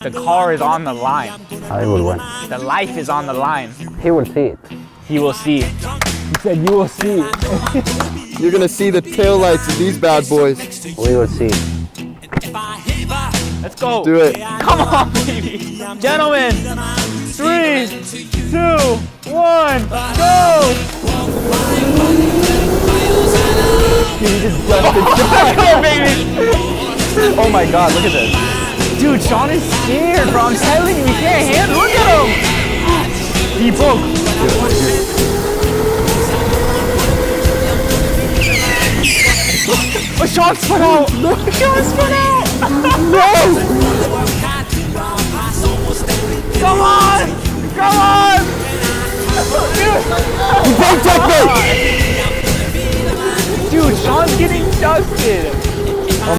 The car is on the line. I will win. The life is on the line. He will see it. He will see. He said you will see. You're gonna see the taillights of these bad boys. We will see. Let's go. Do it. Come on, baby. Gentlemen, 3, 2, 1, go. Dude, he just left it. Let's go, baby. Oh my god, look at this. Dude, Sean is scared, bro. I'm telling you, he can't handle. Look at him. He broke. Oh, Sean spun out. Sean spun out. No! Come on. Come on. He broke up me! Dude, Sean's getting dusted.